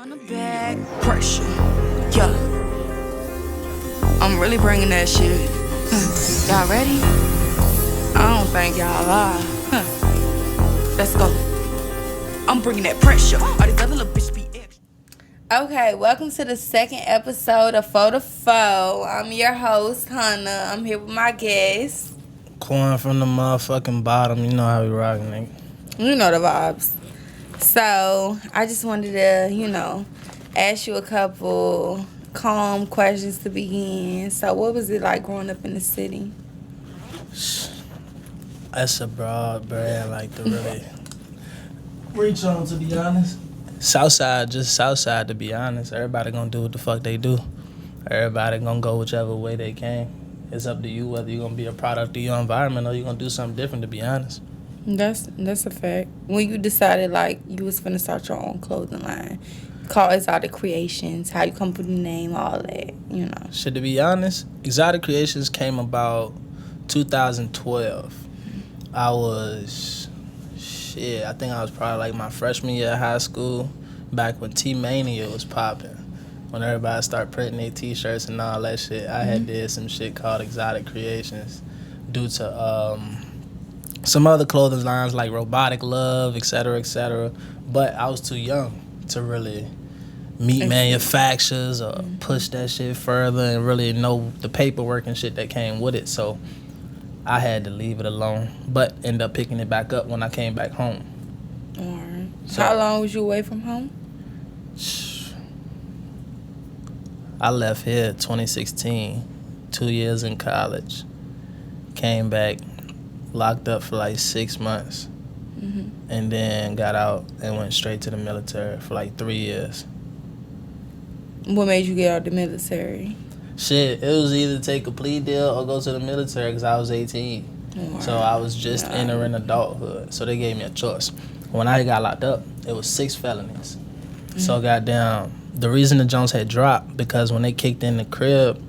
On the back pressure, yeah. I'm really bringing that shit. Y'all ready? I don't think y'all are. Let's go. I'm bringing that pressure. All these other little bitches be extra. Okay, welcome to the second episode of Foe to Foe. I'm your host, Hunna. I'm here with my guest. Quan from the motherfucking bottom. You know how we rockin', nigga. You know the vibes. So, I just wanted to, ask you a couple calm questions to begin. So, what was it like growing up in the city? That's a broad brand, like, to really reach on, to be honest. Southside, just Southside, to be honest. Everybody gonna do what the fuck they do. Everybody gonna go whichever way they can. It's up to you whether you're gonna be a product of your environment or you're gonna do something different, to be honest. That's a fact. When you decided, like, you was finna start your own clothing line, called Exotic Creations, how you come up with the name, all that, Shit, to be honest, Exotic Creations came about 2012. I think I was probably like my freshman year of high school, back when T-Mania was popping. When everybody started printing their t-shirts and all that shit, I had did some shit called Exotic Creations due to some other clothing lines like Robotic Love, etc., etc. But I was too young to really meet manufacturers or push that shit further and really know the paperwork and shit that came with it. So I had to leave it alone, but end up picking it back up when I came back home. Alright. So how long was you away from home? I left here 2016, 2 years in college. Came back, locked up for like 6 months, and then got out and went straight to the military for like 3 years. What made you get out of the military? Shit, it was either take a plea deal or go to the military because I was 18. Wow. So I was just entering adulthood. So they gave me a choice. When I got locked up, it was 6 felonies. So goddamn, the reason the Jones had dropped because when they kicked in the crib,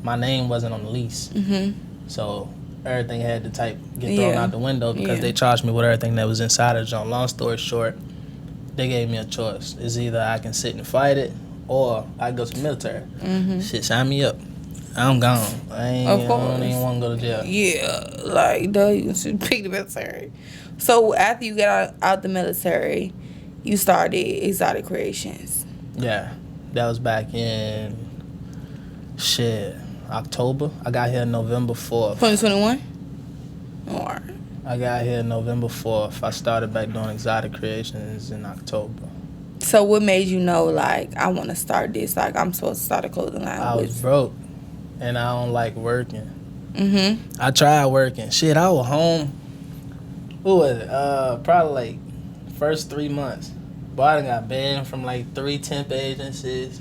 my name wasn't on the lease. So everything had to get thrown out the window because they charged me with everything that was inside of the Jones. Long story short, they gave me a choice. It's either I can sit and fight it or I go to the military. Shit, sign me up. I'm gone. I don't even want to go to jail. Yeah, like, duh, you should pick the military. So after you got out the military, you started Exotic Creations. Yeah, that was back in, October. I got here November 4th. 2021? Or I got here November 4th. I started back doing Exotic Creations in October. So what made you know, like, I want to start this? Like, I'm supposed to start a clothing line. I was broke, and I don't like working. I tried working. Shit, I was home. What was it? Probably like first 3 months. Boy, I done got banned from like 3 temp agencies.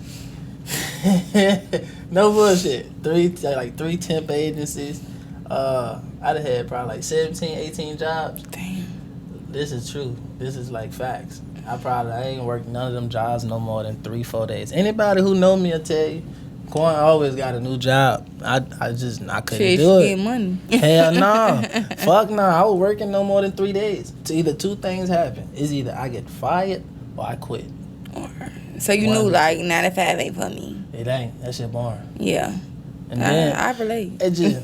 No bullshit. 3 temp agencies. I done had probably like 17, 18 jobs. Damn. This is true. This is like facts. I ain't worked none of them jobs no more than 3-4 days. Anybody who know me will tell you, Quan always got a new job. I couldn't do it. Get money. Hell no. Fuck no. I was working no more than 3 days. So either 2 things happen. It's either I get fired or I quit. So you knew, like, 9 to 5 ain't for me. It ain't. That shit boring. Yeah. And then I relate. It just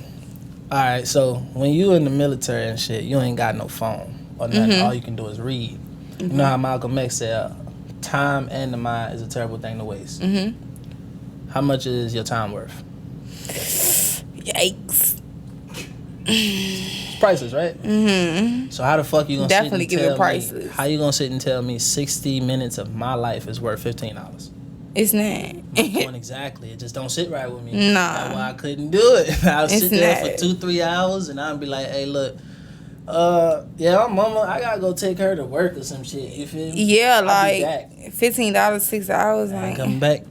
alright, so when you in the military and shit, you ain't got no phone or nothing. All you can do is read. You know how Malcolm X said, time and the mind is a terrible thing to waste. How much is your time worth? Yikes. It's priceless, right? So how the fuck you gonna definitely sit and give tell it priceless? How you gonna sit and tell me 60 minutes of my life is worth $15? It's not. Exactly. It just don't sit right with me. Nah. That's why I couldn't do it. I was sitting there for not. 2-3 hours and I'd be like, hey, look, my mama, I gotta go take her to work or some shit. You feel me? Yeah, I'll like be back. $15, 6 hours. I ain't Like, coming back.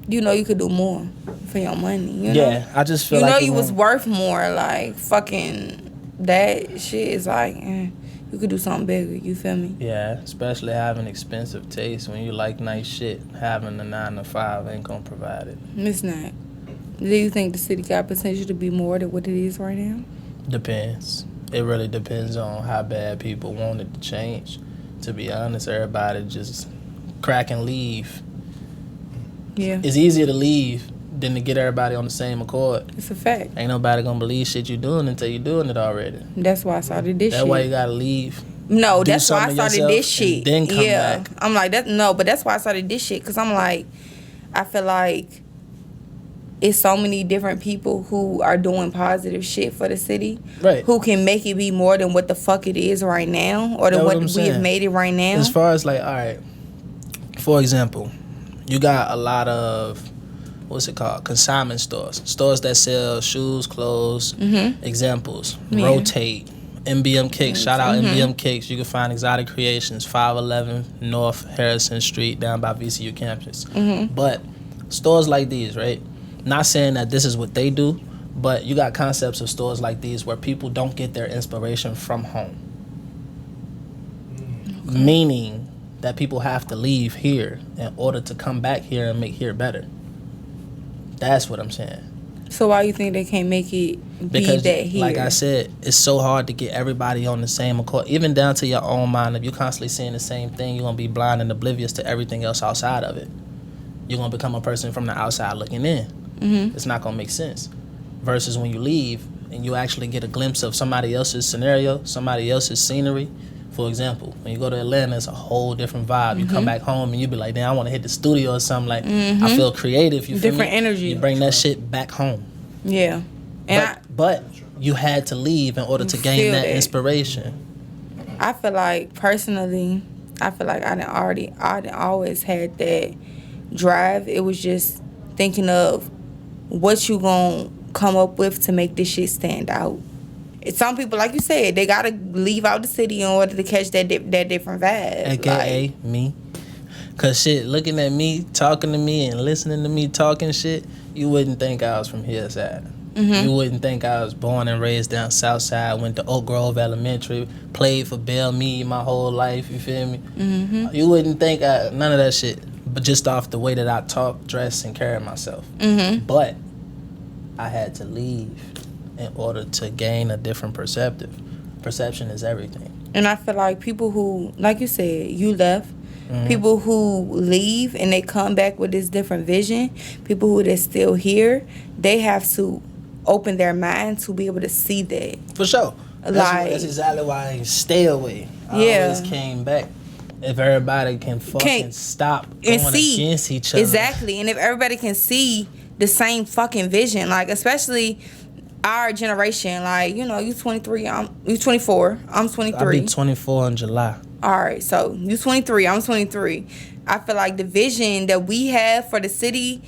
you know you could do more for your money. You know? Yeah, I just feel you like know you was worth more. Like, fucking that shit is like, you could do something bigger. You feel me? Yeah, especially having expensive taste. When you like nice shit, having a 9 to 5 ain't gonna provide it. It's not. Do you think the city got potential to be more than what it is right now? Depends. It really depends on how bad people want it to change. To be honest, everybody just crack and leave. Yeah. It's easier to leave than to get everybody on the same accord. It's a fact. Ain't nobody gonna believe shit you doing until you doing it already. That's why I started this shit. That's why you gotta leave. No, that's why I started this shit. Then come back. I'm like that. No, but that's why I started this shit. Cause I'm like, I feel like it's so many different people who are doing positive shit for the city. Right. Who can make it be more than what the fuck it is right now, or than what we have made it right now. As far as like, all right, for example, you got a lot of, what's it called, consignment stores that sell shoes, clothes. Examples, Rotate, MBM Kicks. Shout out MBM Kicks. You can find Exotic Creations, 511 North Harrison Street, down by VCU campus. But stores like these, right? Not saying that this is what they do, but you got concepts of stores like these where people don't get their inspiration from home. Meaning that people have to leave here in order to come back here and make here better. That's what I'm saying. So why you think they can't make it because, that here? Like I said, it's so hard to get everybody on the same accord, even down to your own mind. If you're constantly seeing the same thing, you're going to be blind and oblivious to everything else outside of it. You're going to become a person from the outside looking in. It's not going to make sense. Versus when you leave and you actually get a glimpse of somebody else's scenario, somebody else's scenery. For example, when you go to Atlanta, it's a whole different vibe. You come back home and you be like, damn, I want to hit the studio or something. Like, I feel creative. You feel different me? energy. You bring that shit back home. Yeah. And But you had to leave in order to gain that inspiration. I feel like, personally, I done always had that drive. It was just thinking of what you gonna come up with to make this shit stand out. Some people, like you said, they gotta leave out the city in order to catch that different vibe. AKA like, me. Cause shit, looking at me, talking to me, and listening to me talking shit, you wouldn't think I was from here side. You wouldn't think I was born and raised down south side, went to Oak Grove Elementary, played for Bell Mead my whole life, you feel me? You wouldn't think none of that shit, but just off the way that I talk, dress, and carry myself. But I had to leave in order to gain a different perspective. Perception is everything. And I feel like people who, like you said, you left, people who leave and they come back with this different vision, people who are still here, they have to open their mind to be able to see that. For sure. That's exactly why I stay away. I always came back. If everybody can fucking stop going against each other. Exactly. And if everybody can see the same fucking vision, like, especially our generation, like, you know, you 23, you 24, I'm 23. I'll be 24 in July. All right, so you 23, I'm 23. I feel like the vision that we have for the city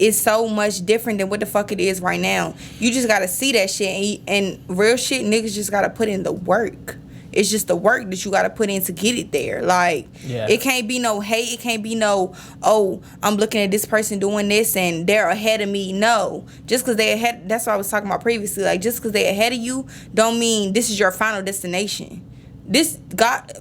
is so much different than what the fuck it is right now. You just gotta see that shit, and real shit, niggas just gotta put in the work. It's just the work that you gotta put in to get it there. Like, it can't be no hate. It can't be no, oh, I'm looking at this person doing this and they're ahead of me. No. Just because they're ahead, that's what I was talking about previously. Like, just because they're ahead of you don't mean this is your final destination. This, God,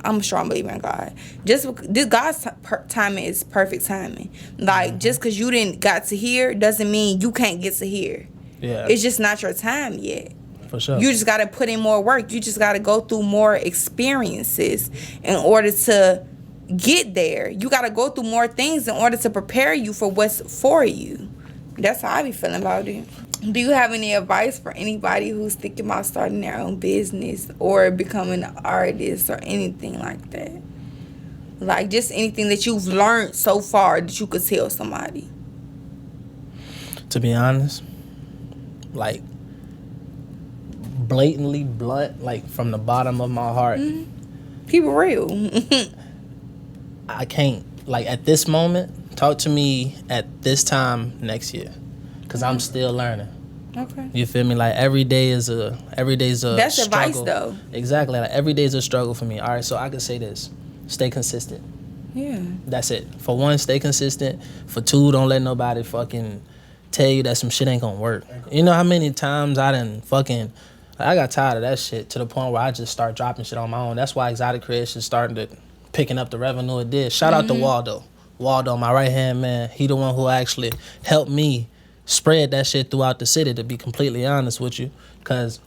I'm a strong believer in God. This God's timing is perfect timing. Like, just because you didn't got to here doesn't mean you can't get to here. Yeah. It's just not your time yet. For sure. You just got to put in more work. You just got to go through more experiences in order to get there. You got to go through more things in order to prepare you for what's for you. That's how I be feeling about it. Do you have any advice for anybody who's thinking about starting their own business or becoming an artist or anything like that? Like, just anything that you've learned so far that you could tell somebody. To be honest, like, blatantly blunt, like, from the bottom of my heart. Keep it real. I can't, like, at this moment, talk to me at this time next year, because I'm still learning. Okay. You feel me? Like, every day is a That's struggle. advice, though. Exactly. Like, every day is a struggle for me. All right, so I can say this. Stay consistent. Yeah. That's it. For one, stay consistent. For two, don't let nobody fucking tell you that some shit ain't gonna work. You know how many times I got tired of that shit to the point where I just start dropping shit on my own. That's why Exotic Creations starting to picking up the revenue it did. Shout out to Waldo. Waldo, my right-hand man. He the one who actually helped me spread that shit throughout the city, to be completely honest with you. Because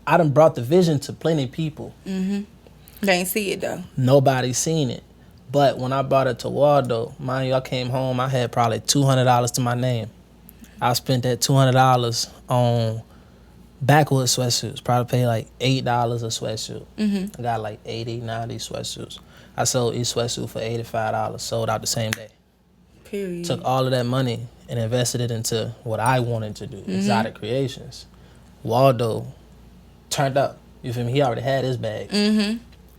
I done brought the vision to plenty of people. They ain't see it, though. Nobody seen it. But when I brought it to Waldo, mind you, I came home, I had probably $200 to my name. I spent that $200 on backwood sweatsuits. Probably paid like $8 a sweatsuit. I got like 80, 90 sweatsuits. I sold each sweatsuit for $85. Sold out the same day. Period. Took all of that money and invested it into what I wanted to do, Exotic Creations. Waldo turned up. You feel me? He already had his bag.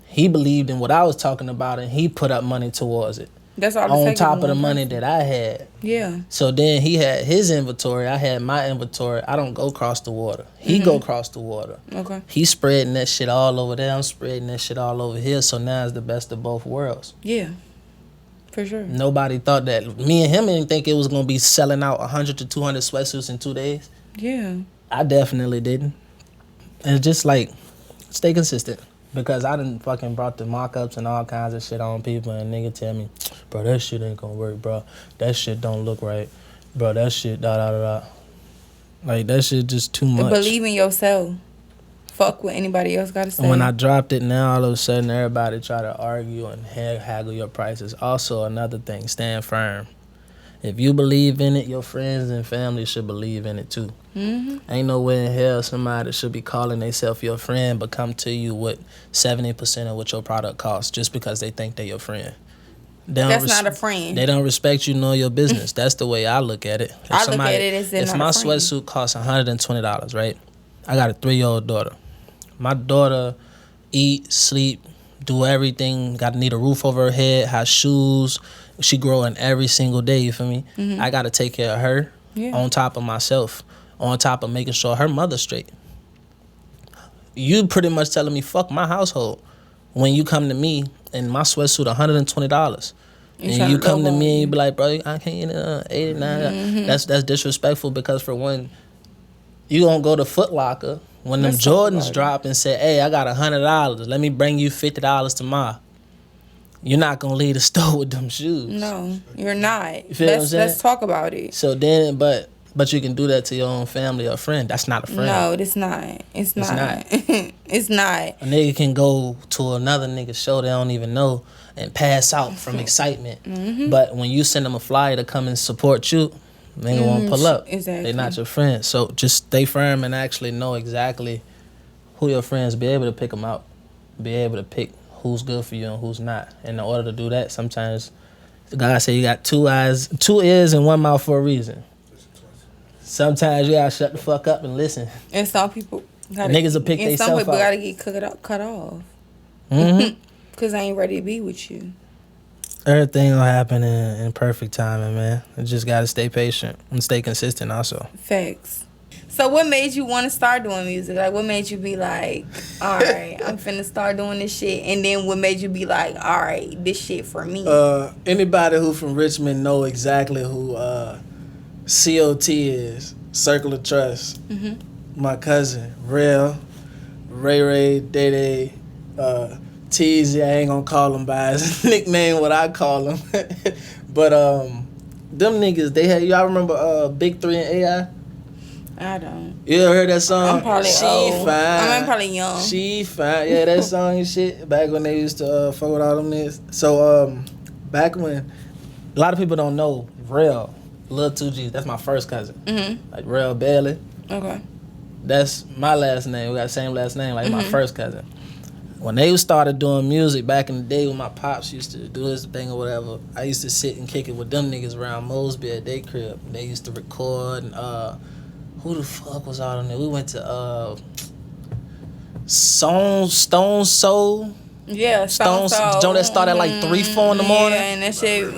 He believed in what I was talking about, and he put up money towards it. That's all. On top of the money that I had. Yeah. So then he had his inventory. I had my inventory. I don't go across the water. He go across the water. Okay. He's spreading that shit all over there. I'm spreading that shit all over here. So now it's the best of both worlds. Yeah. For sure. Nobody thought that. Me and him didn't think it was going to be selling out 100 to 200 sweatsuits in 2 days. Yeah. I definitely didn't. And just like, stay consistent. Because I done fucking brought the mock-ups and all kinds of shit on people, and nigga tell me, bro, that shit ain't gonna work, bro. That shit don't look right. Bro, that shit da-da-da-da. Like, that shit just too much. Believe in yourself. Fuck what anybody else gotta say. And when I dropped it, now all of a sudden everybody try to argue and haggle your prices. Also, another thing, stand firm. If you believe in it, your friends and family should believe in it too. Ain't no way in hell somebody should be calling themselves your friend but come to you with 70% of what your product costs just because they think they're your friend. That's not a friend. They don't respect you nor your business. That's the way I look at it. Look at it as if my sweatsuit costs $120, right? I got a 3-year-old daughter. My daughter eat, sleep, do everything. Got to need a roof over her head, have shoes. She growing every single day, you feel me? I got to take care of her on top of myself, on top of making sure her mother's straight. You pretty much telling me, fuck my household. When you come to me and my sweatsuit $120, and you come to me and you be like, bro, I can't get it, 89. That's disrespectful because for one, you gonna go to Foot Locker when them Jordans drop and say, hey, I got $100. Let me bring you $50 tomorrow. You're not gonna leave the store with them shoes. No, you're not. You feel what I'm saying? Let's talk about it. So then, but you can do that to your own family or friend. That's not a friend. No, it's not. It's not. It's not. A nigga can go to another nigga's show they don't even know and pass out from excitement. But when you send them a flyer to come and support you, nigga won't pull up. Exactly. They're not your friend. So just stay firm and actually know exactly who your friends. Be able to pick them out. Be able to pick who's good for you and who's not. And in order to do that, sometimes God say you got 2 eyes, 2 ears, and 1 mouth for a reason. Sometimes you gotta shut the fuck up and listen. And some people niggas will pick themselves out. And some people gotta get cut off. Cause I ain't ready to be with you. Everything will happen in perfect timing, man. You just gotta stay patient and stay consistent also. Facts. So what made you want to start doing music? Like, what made you be like, all right, I'm finna start doing this shit? And then what made you be like, all right, this shit for me? Anybody who from Richmond know exactly who COT is, Circle of Trust. My cousin, Real, Ray, Day, Teasy. I ain't gonna call him by his nickname, what I call him. But them niggas, they had, y'all remember Big 3 and AI? I don't. You ever heard that song? I'm probably old. Fine. I'm probably young. She fine. Yeah, that song and shit. Back when they used to fuck with all them niggas. So back when, a lot of people don't know Real, Lil 2G. That's my first cousin. Like Real Bailey. Okay. That's my last name. We got the same last name. Like my first cousin. When they started doing music back in the day when my pops used to do this thing or whatever, I used to sit and kick it with them niggas around Mosby at their crib. They used to record and who the fuck was out on there? We went to Stone Soul. Yeah, Stone Soul. Don't that start at like 3, 4 in the morning? Yeah, and that shit.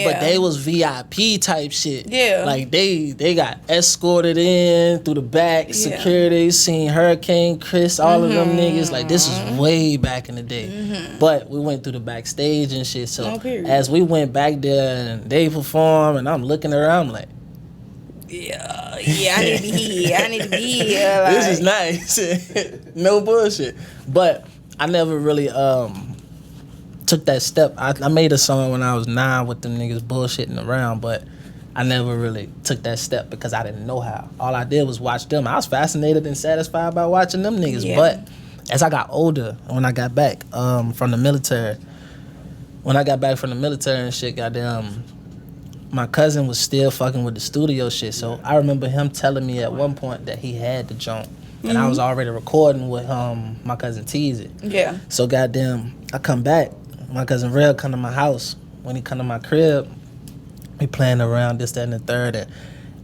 But they was VIP type shit. Yeah. Like they got escorted in through the back, security, seen Hurricane Chris, all of them niggas. Like this was way back in the day. But we went through the backstage and shit. So as we went back there and they performed and I'm looking around, I'm like, yeah, I need to be here. I need to be here. Like, this is nice. No bullshit. But I never really took that step. I made a song when I was 9 with them niggas bullshitting around, but I never really took that step because I didn't know how. All I did was watch them. I was fascinated and satisfied by watching them niggas. Yeah. But as I got older, when I got back from the military, when I got back from the military and shit, goddamn, my cousin was still fucking with the studio shit. So I remember him telling me at one point that he had the joint. And I was already recording with my cousin Teasy. Yeah. So goddamn, I come back. My cousin Real come to my house. When he come to my crib, we playing around this, that, and the third. And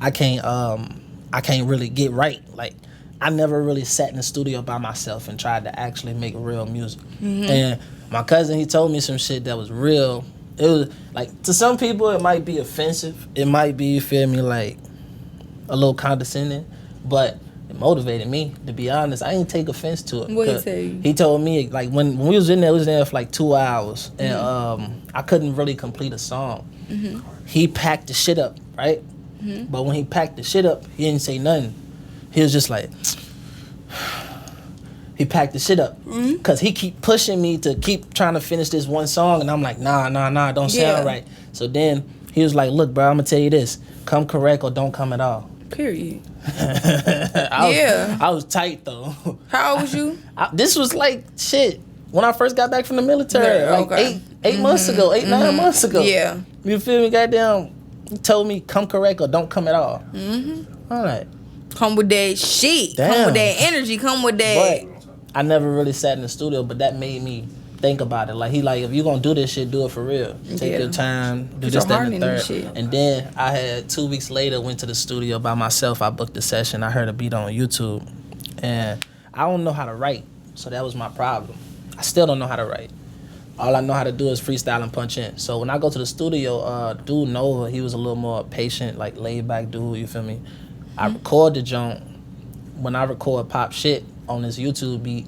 I can't really get right. Like, I never really sat in the studio by myself and tried to actually make real music. And my cousin, he told me some shit that was real. It was like, to some people it might be offensive. It might be, you feel me, like a little condescending, but it motivated me, to be honest. I didn't take offense to it. What he tell you? He told me, like, when we was in there, we was there for like 2 hours, and I couldn't really complete a song. He packed the shit up, right? But when he packed the shit up, he didn't say nothing. He was just like, he packed the shit up. Because he keep pushing me to keep trying to finish this one song, and I'm like, nah, don't sound right. So then he was like, look, bro, I'm going to tell you this. Come correct or don't come at all. Period. I was tight, though. How old was you? This was like, shit, when I first got back from the military. Yeah, like okay. 8 months ago, 9 months ago. Yeah. You feel me? Goddamn, he told me, come correct or don't come at all. All right. Come with that shit. Damn. Come with that energy. Come with that. But I never really sat in the studio, but that made me think about it. Like, he like, if you're going to do this shit, do it for real. Take your time, do this, that, and the third. Shit. And then I had 2 weeks later, went to the studio by myself. I booked a session. I heard a beat on YouTube. And I don't know how to write, so that was my problem. I still don't know how to write. All I know how to do is freestyle and punch in. So when I go to the studio, dude Nova, he was a little more patient, like laid back dude, you feel me? I record the joint. When I record pop shit on this YouTube beat,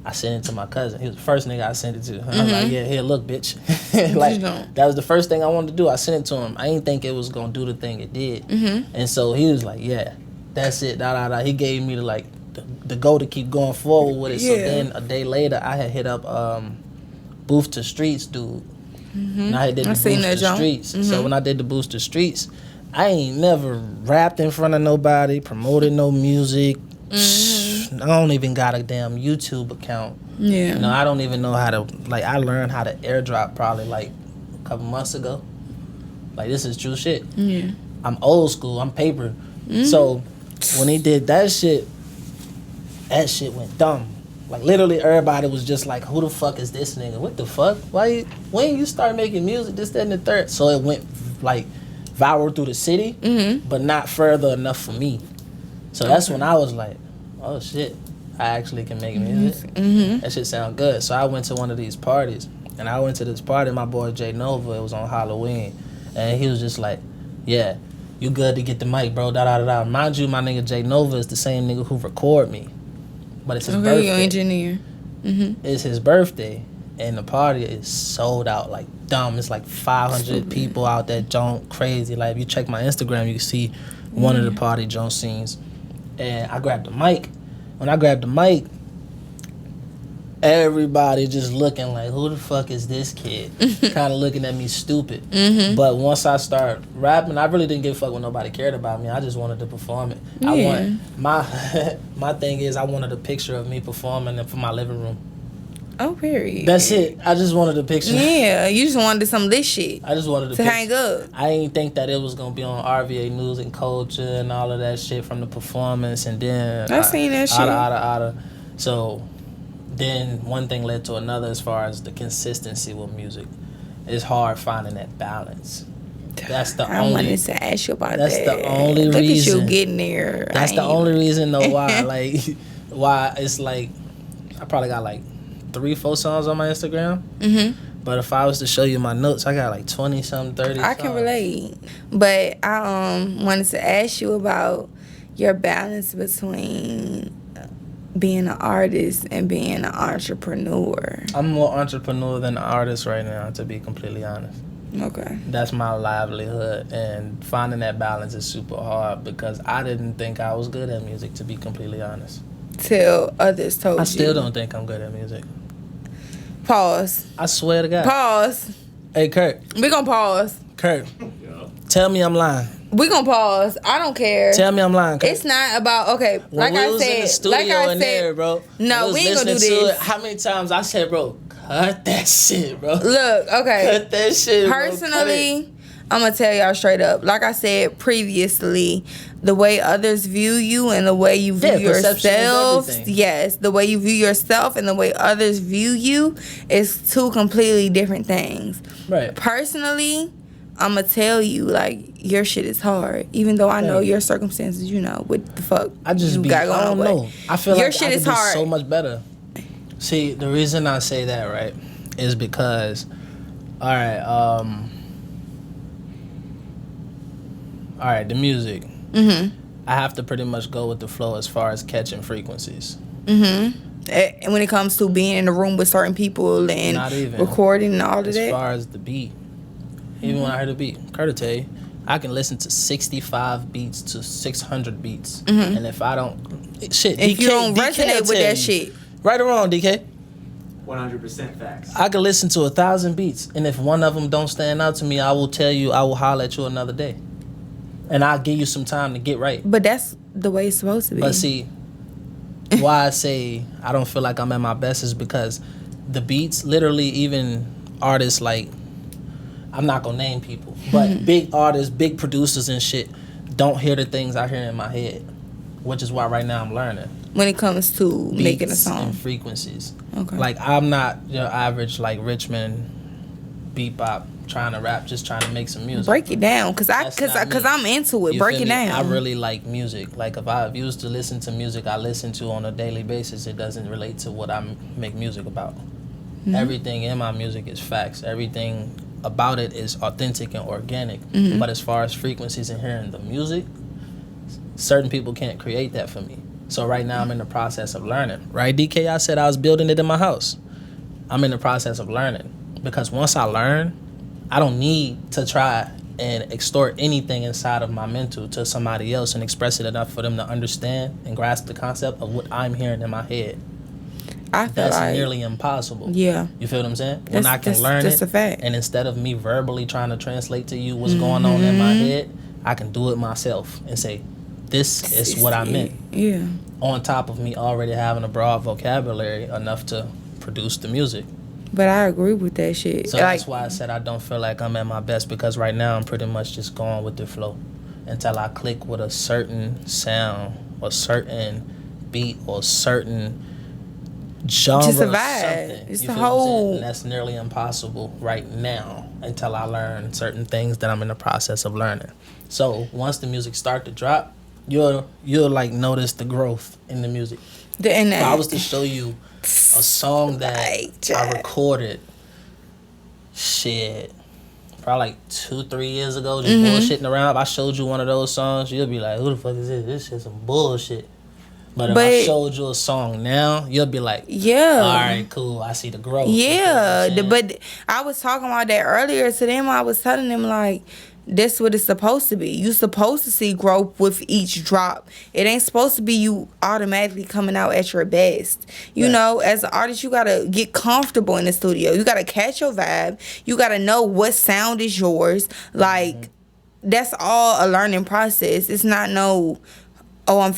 I sent it to my cousin. He was the first nigga I sent it to. I was like, yeah, here, look, bitch. Like, that was the first thing I wanted to do. I sent it to him. I didn't think it was going to do the thing it did. And so he was like, yeah, that's it, He gave me the go to keep going forward with it. So then a day later, I had hit up Booth to Streets dude. And I did the Booth to Streets. So when I did the Booth to Streets, I ain't never rapped in front of nobody, promoted no music. I don't even got a damn YouTube account. Yeah. You know, I don't even know how to, like, I learned how to airdrop probably like a couple months ago. Like, this is true shit. Yeah. I'm old school, I'm paper. So when he did that shit went dumb. Like, literally everybody was just like, who the fuck is this nigga? What the fuck? When you start making music, this, that, and the third? So it went like viral through the city, but not further enough for me. So that's when I was like, oh shit, I actually can make music. That shit sound good. So I went to one of these parties, and I went to this party, my boy J Nova, it was on Halloween, and he was just like, yeah, you good to get the mic, bro, da-da-da-da. Mind you, my nigga J Nova is the same nigga who record me, but it's his birthday. Your engineer. It's his birthday, and the party is sold out like dumb. It's like 500 people out there, junk crazy. Like, if you check my Instagram, you can see one of the party junk scenes. And I grabbed the mic. When I grabbed the mic, everybody just looking like, who the fuck is this kid? Kind of looking at me stupid. But once I started rapping, I really didn't give a fuck when nobody cared about me. I just wanted to perform it. I want my thing is, I wanted a picture of me performing it for my living room. Oh, period. That's it. I just wanted a picture. Yeah, you just wanted some lit shit. I just wanted to hang up. I didn't think that it was gonna be on RVA News and Culture and all of that shit from the performance, and then I seen that shit. So then one thing led to another as far as the consistency with music. It's hard finding that balance. That's the I wanted to ask you about that. That's the only reason. Look at you getting there. That's the only reason though why why it's like I probably got like 3-4 songs on my Instagram. But if I was to show you my notes, I got like 20-something, 30 songs. I can relate. But I wanted to ask you about your balance between being an artist and being an entrepreneur. I'm more entrepreneur than an artist right now, to be completely honest. Okay. That's my livelihood, and finding that balance is super hard because I didn't think I was good at music, to be completely honest. Till others told you. I still don't think I'm good at music. Pause. I swear to God. Pause. Hey, Kurt. We gonna pause. Kurt. Yeah. Tell me I'm lying. We gonna pause. I don't care. Tell me I'm lying, Kurt. It's not about, okay, when like I said. In the studio there, bro. No, we ain't gonna do this. How many times I said, bro, Cut that shit, bro. Look, okay. Cut that shit, Personally, I'm gonna tell y'all straight up. Like I said previously, the way others view you and the way you view yourself, yes, the way you view yourself and the way others view you is two completely different things. Right. Personally, I'm gonna tell you, like, your shit is hard. Even though I know your circumstances, you know, what the fuck I just you got going on. I don't know. I feel your like shit I is could do hard. so much better. See, the reason I say that, right, is because, all right, the music. Mm-hmm. I have to pretty much go with the flow as far as catching frequencies. Mm-hmm. And when it comes to being in a room with certain people and recording and all of that. As far as the beat, even when I hear the beat, Curtis tell you, I can listen to 65 beats to 600 beats, and if I don't, shit, if DK, you don't DK resonate with that shit, right or wrong, DK. 100% facts. I can listen to 1,000 beats, and if one of them don't stand out to me, I will tell you, I will holler at you another day, and I'll give you some time to get right. But that's the way it's supposed to be. But see, why I say I don't feel like I'm at my best is because the beats, literally, even artists like, I'm not gonna name people, but big artists, big producers and shit don't hear the things I hear in my head, which is why right now I'm learning. When it comes to Beats making a song and frequencies. Okay. Like, I'm not your average like Richmond bebop trying to rap, just trying to make some music. Break it down, cause I'm into it. Break it down. I really like music. Like, if I used to listen to music I listen to on a daily basis, it doesn't relate to what I make music about. Everything in my music is facts. Everything about it is authentic and organic. But as far as frequencies and hearing the music, certain people can't create that for me. So right now I'm in the process of learning. Right, DK? I said I was building it in my house. I'm in the process of learning. Because once I learn, I don't need to try and extort anything inside of my mental to somebody else and express it enough for them to understand and grasp the concept of what I'm hearing in my head. I feel That's like nearly impossible. Yeah. You feel what I'm saying? When I can learn it, a fact. and instead of me verbally trying to translate to you what's going on in my head, I can do it myself and say, this is what I meant. Yeah. On top of me already having a broad vocabulary enough to produce the music. But I agree with that shit. So that's why I said I don't feel like I'm at my best, because right now I'm pretty much just going with the flow until I click with a certain sound or certain beat or certain genre, just a or vibe. something. It's You the feel what I'm saying? whole. And that's nearly impossible right now until I learn certain things that I'm in the process of learning. So once the music start to drop, you'll like notice the growth in the music. If I was to show you a song that I recorded, shit, probably like 2-3 years ago, just bullshitting around. If I showed you one of those songs, you'll be like, who the fuck is this? This shit's some bullshit. But if I showed you a song now, you'll be like, yeah, all right, cool, I see the growth. Yeah, but I was talking about that earlier to them. I was telling them, like, that's what it's supposed to be. You're supposed to see growth with each drop. It ain't supposed to be you automatically coming out at your best. You know, as an artist, you gotta get comfortable in the studio. You gotta catch your vibe. You gotta know what sound is yours. Like, that's all a learning process. It's not no, I don't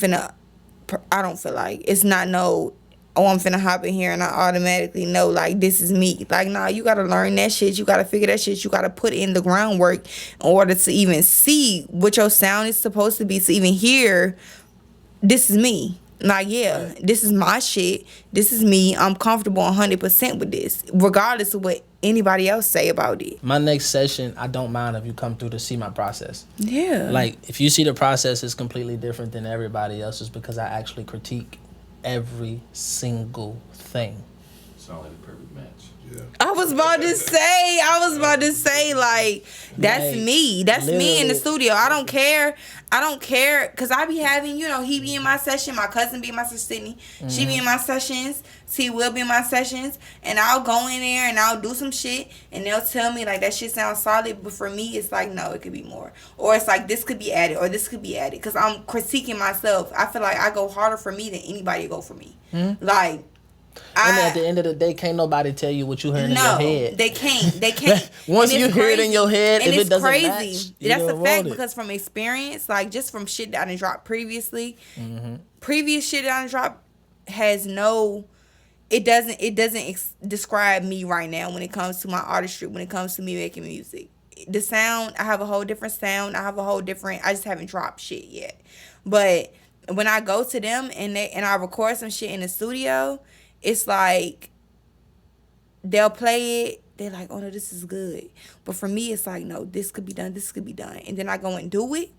feel like it's not no, I'm finna hop in here and I automatically know, like, this is me. Like, nah, you gotta learn that shit. You gotta figure that shit. You gotta put in the groundwork in order to even see what your sound is supposed to be, to even hear, this is me. Like, yeah, this is my shit. This is me. I'm comfortable 100% with this, regardless of what anybody else say about it. My next session, I don't mind if you come through to see my process. Yeah. Like, if you see the process is completely different than everybody else's, because I actually critique every single thing. Sound like a perfect match. Yeah. I was about to say, like, that's Like, me. That's me in the literally. studio. I don't care, because I be having, he be in my session, my cousin be in my session, Sydney. She be in my sessions, T will be in my sessions, and I'll go in there and I'll do some shit, and they'll tell me, like, that shit sounds solid, but for me, it's like, no, it could be more. Or it's like, this could be added, or this could be added, because I'm critiquing myself. I feel like I go harder for me than anybody go for me. Like, And at the end of the day, can't nobody tell you what you heard in your head. No, they can't. Once And you it's hear it in your head, and if it's it doesn't crazy. match, you That's don't a want fact, it. because from experience, like, just from shit that I done dropped previously, previous shit that I done dropped has no describe me right now when it comes to my artistry, when it comes to me making music. The sound, I have a whole different sound. I just haven't dropped shit yet. But when I go to them and I record some shit in the studio, it's like they'll play it. They're like, oh no, this is good. But for me, it's like, no, this could be done. This could be done. And then I go and do it,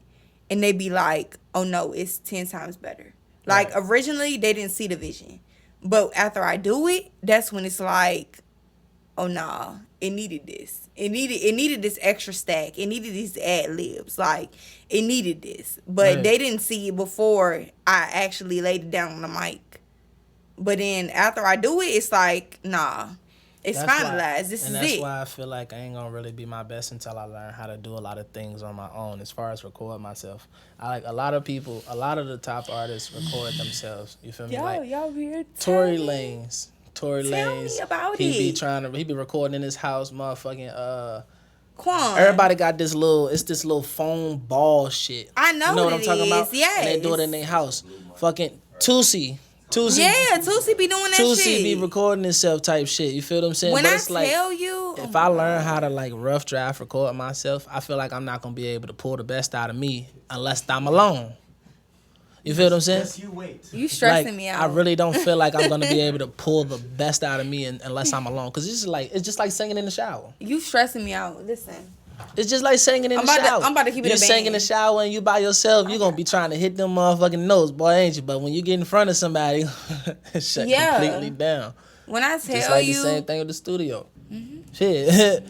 and they be like, oh no, it's 10 times better. Like originally, they didn't see the vision. But after I do it, that's when it's like, oh nah, it needed this. It needed this extra stack. It needed these ad libs. Like, it needed this. But they didn't see it before I actually laid it down on the mic. But then after I do it, it's like, nah, it's finalized. This is it. And that's why I feel like I ain't gonna really be my best until I learn how to do a lot of things on my own as far as record myself. I like a lot of the top artists record themselves. You feel me? Y'all here. Tory Lanez. Tell me about he be recording in his house, motherfucking Quan. Everybody got this little foam ball shit. I know what what I'm it talking is. about? Yes. And they do it in their house. Fucking Tusi. Yeah, Tusi be doing that shit. Tusi be recording himself type shit. You feel what I'm saying? When but I it's like, tell you, if I learn how to like rough draft record myself, I feel like I'm not gonna be able to pull the best out of me unless I'm alone. You feel what I'm saying? Yes, you wait. You stressing me out. I really don't feel like I'm gonna be able to pull the best out of me unless I'm alone. Cause it's just like singing in the shower. You stressing me out. Listen. It's just like singing in the shower. I'm about to keep it a You sing in the shower and you by yourself, you gonna be trying to hit them motherfucking notes, boy, ain't you? But when you get in front of somebody, shut completely down. When I tell just like you, the same thing with the studio. Shit.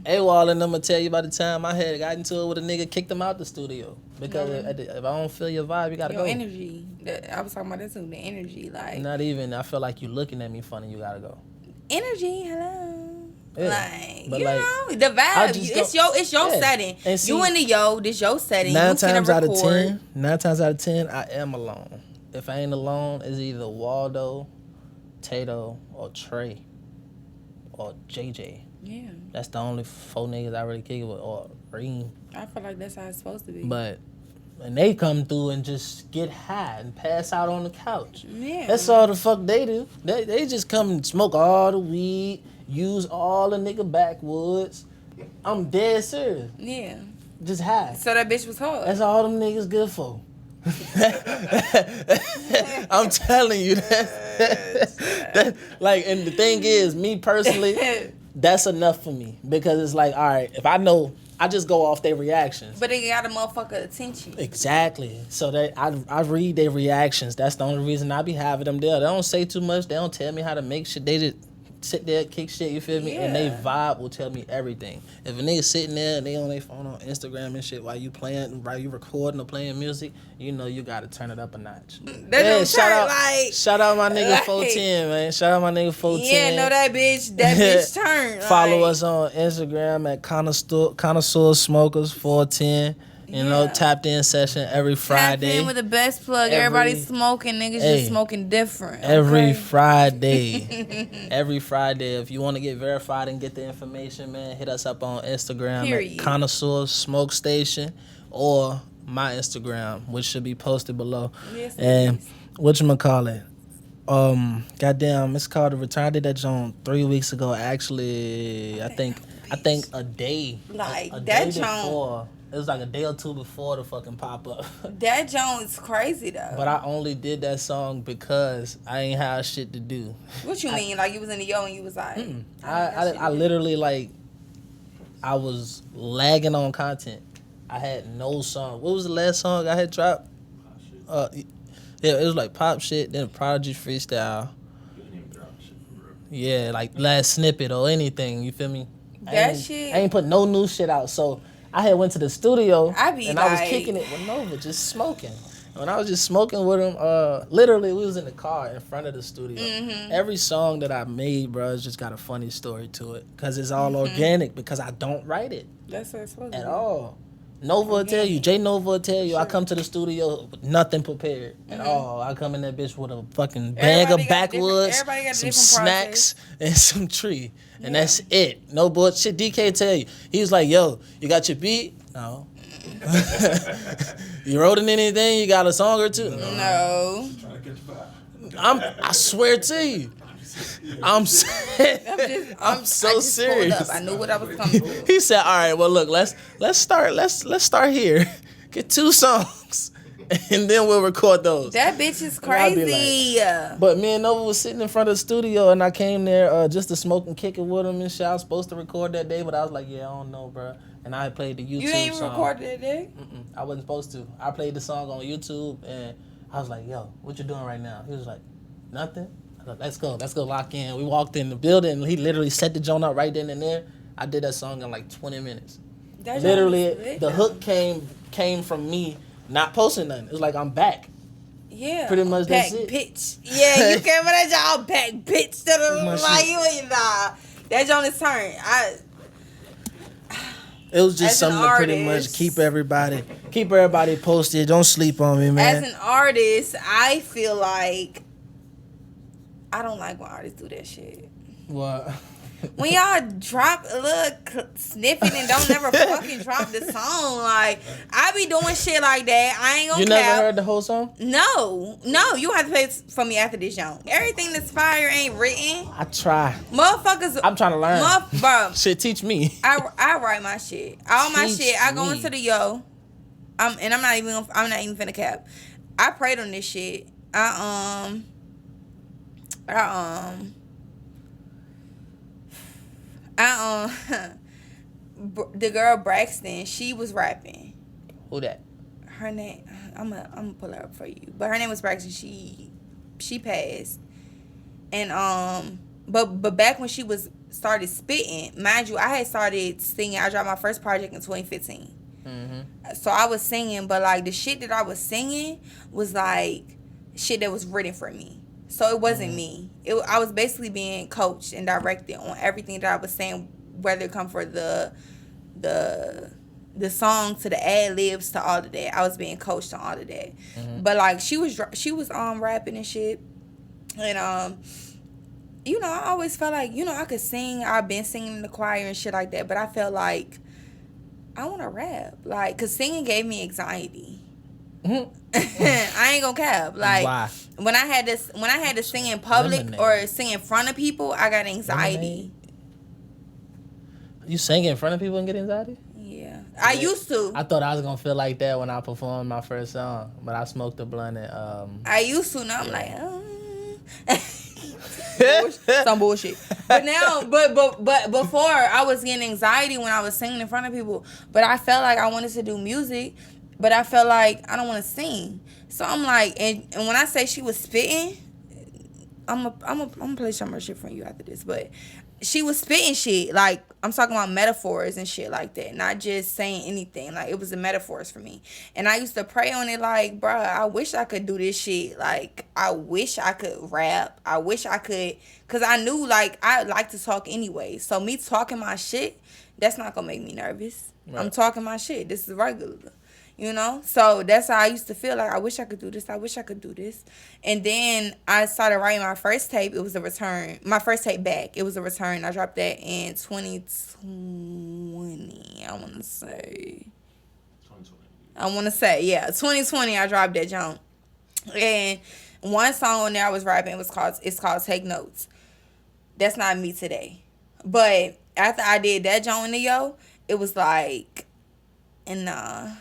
AWOL and I'm gonna tell you by the time I had got into it with a nigga, kicked him out the studio. Because if I don't feel your vibe, you gotta go. Your energy. I was talking about that too, the energy. Like, not even, I feel like you looking at me funny, you gotta go. Energy, hello. Yeah. Like, but you like, know, the vibe. It's your setting. And see, you in the this your setting. 9 times out of 10, I am alone. If I ain't alone, it's either Waldo, Tato, or Trey, or JJ. Yeah. That's the only 4 niggas I really kick it with, or Reem. I feel like that's how it's supposed to be. But and they come through and just get high and pass out on the couch. Yeah. That's all the fuck they do. They just come and smoke all the weed, use all the nigga backwoods. I'm dead serious. Yeah. Just high. So that bitch was hard. That's all them niggas good for. I'm telling you that. Like, and the thing is, me personally, that's enough for me. Because it's like, all right, if I know, I just go off their reactions. But they got a motherfucker attention. Exactly. So I read their reactions. That's the only reason I be having them there. They don't say too much. They don't tell me how to make shit. They just sit there, kick shit, you feel me? Yeah. And they vibe will tell me everything. If a nigga sitting there and they on their phone on Instagram and shit while you recording or playing music, you know you gotta turn it up a notch. Shout out my nigga 410, man. Shout out my nigga 410. Yeah, know that bitch turn. Follow us on Instagram at Connoisseur Smokers 410. You know, tapped in session every Friday. Tapped in with the best plug. Everybody smoking, niggas just smoking different. Every Friday. Every Friday. If you want to get verified and get the information, man, hit us up on Instagram at Connoisseur Smoke Station or my Instagram, which should be posted below. Yes, and whatchamacallit? Goddamn, it's called The Return. I did that joint 3 weeks ago. Actually, I think a day. Like, a that day joint. before. It was like a day or two before the fucking pop up. That joint is crazy though. But I only did that song because I ain't have shit to do. What you mean? Like you was in the yo and you was like, I literally like, I was lagging on content. I had no song. What was the last song I had dropped? Yeah, it was like pop shit, then Prodigy freestyle. Yeah, like last snippet or anything. You feel me? That shit. I ain't put no new shit out, so. I had went to the studio I was kicking it with Nova, just smoking. When I was just smoking with him, literally we was in the car in front of the studio. Mm-hmm. Every song that I made, bro, has just got a funny story to it. Because it's all organic, because I don't write it. That's what it's supposed to be. At all. Nova will tell you, J Nova will tell you, sure. I come to the studio with nothing prepared at all. I come in that bitch with a fucking bag of backwoods, some snacks, and some tree. And that's it. No bullshit. DK tell you. He was like, yo, you got your beat? No. You wrote in anything? You got a song or two? No. I swear to you. I'm I so just pulled serious. up. I knew what I was coming for. He said, "All right, well, look, let's start here. Get 2 songs, and then we'll record those." That bitch is And I'd be crazy. But me and Nova was sitting in front of the studio, and I came there just to smoke and kick it with him and shit. I was supposed to record that day, but I was like, "Yeah, I don't know, bro." And I played the YouTube You ain't song. recorded that day? I wasn't supposed to. I played the song on YouTube, and I was like, "Yo, what you doing right now?" He was like, "Nothing." I was like, let's go lock in. We walked in the building, and he literally set the joint up right then and there. I did that song in like 20 minutes. That Literally, lit, the hook came from me not posting nothing. It was like I'm back. Yeah. Pretty much that's back it. pitch. Yeah, you came with that y'all back pitch. much Like, it. you ain't nah. That joint is turn. It was just As an something to pretty much artist- keep everybody posted. Don't sleep on me, man. As an artist, I feel like I don't like when artists do that shit. What? When y'all drop a little snippet and don't never fucking drop the song, like, I be doing shit like that. I ain't gonna You cap. never heard the whole song? No, you have to play it for me after this, young. Everything that's fire ain't written. I try. Motherfuckers. I'm trying to learn. Bro, Shit, teach me. I write my shit. All my Teach shit. I go me. into the I'm not even finna cap. I prayed on this shit. The girl Braxton, she was rapping. Who that? Her name, I'm gonna pull her up for you. But her name was Braxton. She passed. And but back when she started spitting, mind you, I had started singing. I dropped my first project in 2015. Mm-hmm. So I was singing, but like the shit that I was singing was like shit that was written for me. So it wasn't me. I was basically being coached and directed on everything that I was saying, whether it come for the song to the ad libs to all of that. I was being coached on all of that. Mm-hmm. But like she was rapping and shit, and I always felt like I could sing. I've been singing in the choir and shit like that, but I felt like I want to rap, like, cause singing gave me anxiety. I ain't gonna cap. Like, why? when I had to sing in public Lemonade. or sing in front of people, I got anxiety. You sing in front of people and get anxiety? Yeah, I used to. I thought I was gonna feel like that when I performed my first song, but I smoked a blunt and I used to. Now I'm like, some bullshit. But now, but before I was getting anxiety when I was singing in front of people. But I felt like I wanted to do music, but I felt like I don't want to sing. So I'm like, and when I say she was spitting, I'm gonna play some of her shit from you after this. But she was spitting shit, like, I'm talking about metaphors and shit like that, not just saying anything. Like, it was the metaphors for me. And I used to pray on it like, bruh, I wish I could do this shit. Like, I wish I could rap. I wish I could, because I knew, like, I like to talk anyway. So me talking my shit, that's not going to make me nervous. Right. I'm talking my shit. This is regular. So that's how I used to feel. Like, I wish I could do this. I wish I could do this. And then I started writing my first tape. It was a return. My first tape back. It was a return. I dropped that in 2020, I want to say. 2020 I dropped that jump. And one song on there I was rapping it's called Take Notes. That's not me today. But after I did that jump in the it was like, and I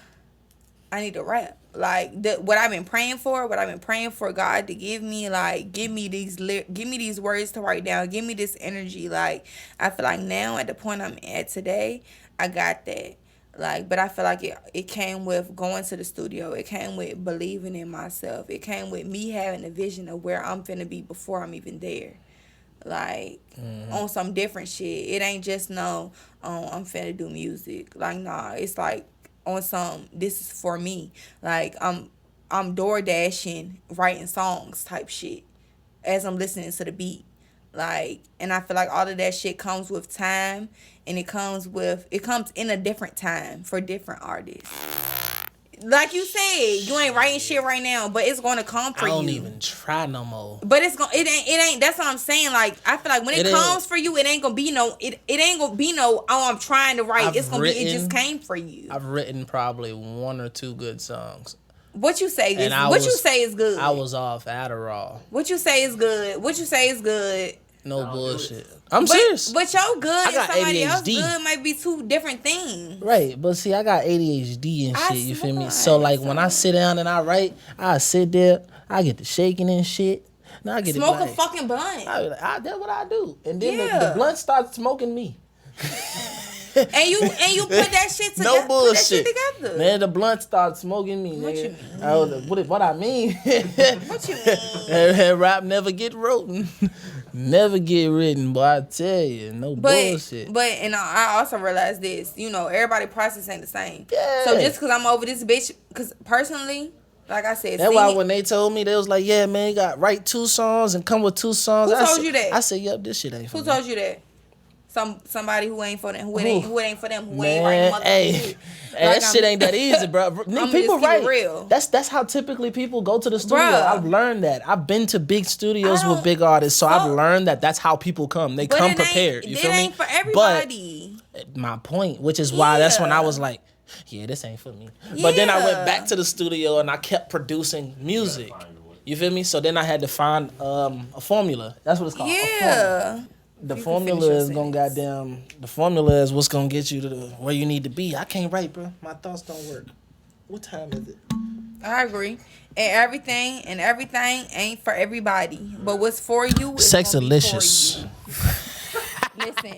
need to rap. Like, what I've been praying for God to give me, like, give me these words to write down, give me this energy. Like, I feel like now at the point I'm at today, I got that. Like, but I feel like it came with going to the studio. It came with believing in myself. It came with me having a vision of where I'm finna be before I'm even there. Like, on some different shit. It ain't just I'm finna do music. Like, nah, it's like, on some, this is for me. Like, I'm door dashing, writing songs type shit as I'm listening to the beat. Like, and I feel like all of that shit comes with time, and it comes in a different time for different artists. Like you said, you ain't writing shit right now, but it's gonna come for you. I don't even try no more. But it ain't. That's what I'm saying. Like, I feel like when it comes for you, it ain't gonna be no. It ain't gonna be no. Oh, I'm trying to write. It just came for you. I've written probably 1 or 2 good songs. What you say? You say is good? I was off Adderall. What you say is good? No bullshit. I'm serious. But your good I and got somebody else ADHD. good might be two different things. Right, but see, I got ADHD and shit. You feel me? smart. So like when I sit down and I write, I sit there, I get to shaking and shit. Now I get Smoke it a fucking blunt. I be like, that's what I do, and then Yeah. the blunt starts smoking me. and you put that shit together. No bullshit. Put that shit together. Man, the blunt starts smoking me. What nigga. you mean? What I mean? What you mean? Rap never get written. Never get written, boy. I tell you, no bullshit. But and I also realized this. You know, everybody process ain't the same. Yeah. So just because I'm over this bitch, because personally, like I said, That's why when they told me, they was like, yeah, man, you got write 2 songs and come with 2 songs. Who I told said, you that? I said, yep, this shit ain't for Who me. told you that? Somebody who ain't for them, who ain't for them, who Man, ain't writing motherfucking hey, shit. hey, Like that shit ain't that easy, bro. I'ma Nigga, just people keep it write. real. That's how typically people go to the studio. Bruh. I've learned that. I've been to big studios I with don't- big artists, so I've fuck. learned that that's how people come. They But come it prepared. Ain't, You it feel me? ain't for everybody. But my point, which is why that's when I Yeah. was like, yeah, this ain't for me. But then I Yeah. went back to the studio and I kept producing music. You feel me? So then I had to find a formula. That's what it's called. A formula. Yeah. The You can formula finish your is gonna sentence. goddamn. The formula is what's gonna get you to where you need to be. I can't write, bro. My thoughts don't work. What time is it? I agree. And everything ain't for everybody. But what's for you is gonna be Sexalicious. for you. Listen.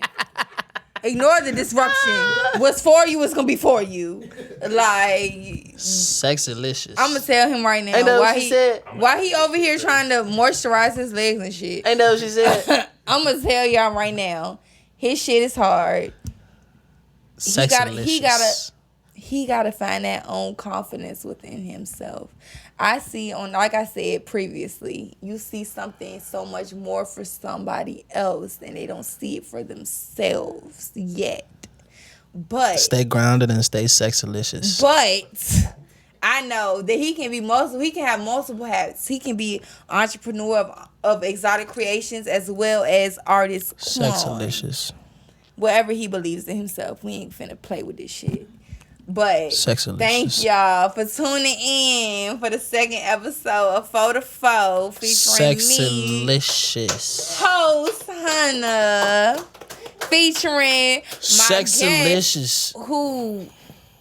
Ignore the disruption. What's for you is gonna be for you. Like Sexalicious. I'm gonna tell him right now Ain't that what why she said? why he over here trying to moisturize his legs and shit. Ain't that what she said? I'm gonna tell y'all right now, his shit is hard. Sexalicious. He gotta find that own confidence within himself. I see like I said previously, you see something so much more for somebody else and they don't see it for themselves yet. But Stay grounded and stay sexalicious. But I know that he can have multiple hats. He can be entrepreneur of exotic creations as well as artist Quan. Sexalicious. Whatever he believes in himself. We ain't finna play with this shit. But Sexalicious. thank y'all for tuning in for the second episode of 4 to 4 featuring me, Sexalicious. host Hunna, featuring my guest Sexalicious. who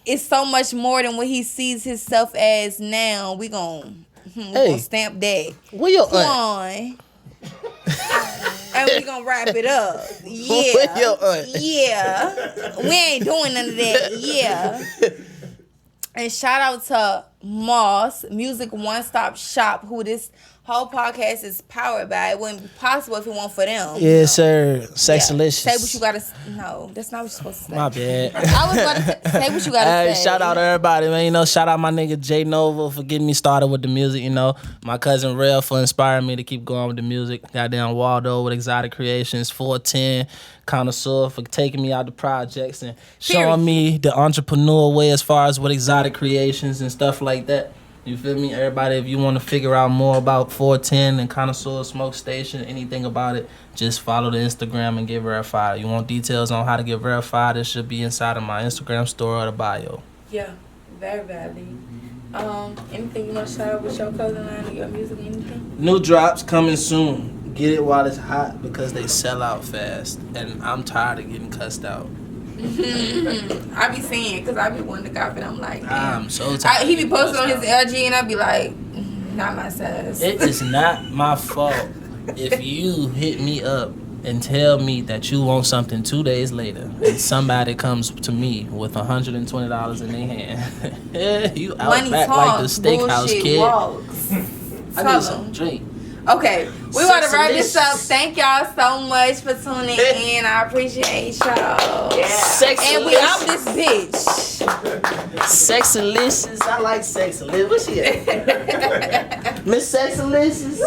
is so much more than what he sees himself as now. We gonna stamp that. Where your aunt? Quan. And we gonna wrap it up. Yeah. Where your aunt? Yeah. We ain't doing none of that. Yeah. And shout out to Moss, Music One Stop Shop, who this whole podcast is powered by. It wouldn't be possible if it weren't for them. Yes, sir. Yeah. Sexalicious. Say what you gotta. No, that's not what you're supposed to say. My bad. I was about to say what you gotta Hey, say. shout out to everybody, man. You know, shout out my nigga J Nova for getting me started with the music. You know, my cousin Rel for inspiring me to keep going with the music. Goddamn Waldo with Exotic Creations, 410 Connoisseur for taking me out the projects and showing me the entrepreneur way as far as with Exotic Creations and stuff like that. You feel me? Everybody, if you want to figure out more about 410 and Connoisseur Smoke Station, anything about it, just follow the Instagram and get verified. You want details on how to get verified, it should be inside of my Instagram store or the bio. Yeah, very badly. Anything you want to shout out with your clothing line or your music, anything? New drops coming soon. Get it while it's hot because they sell out fast. And I'm tired of getting cussed out. I be seeing because I be wanting to cop it. I'm like, damn. I'm so tired. He be of posting on getting his cussed LG and I be like, not my size. out. It is not my fault if you hit me up and tell me that you want something 2 days later and somebody comes to me with $120 in their hand. You out Money back talks, like the steakhouse bullshit kid. walks. I Tell need some 'em. drink. Okay, we want to wrap this up. Sexalicious. Thank y'all so much for tuning in. I appreciate y'all. Sexalicious. And we out this bitch. Sexalicious. I like Sexalicious. What's she at? Miss Sexalicious.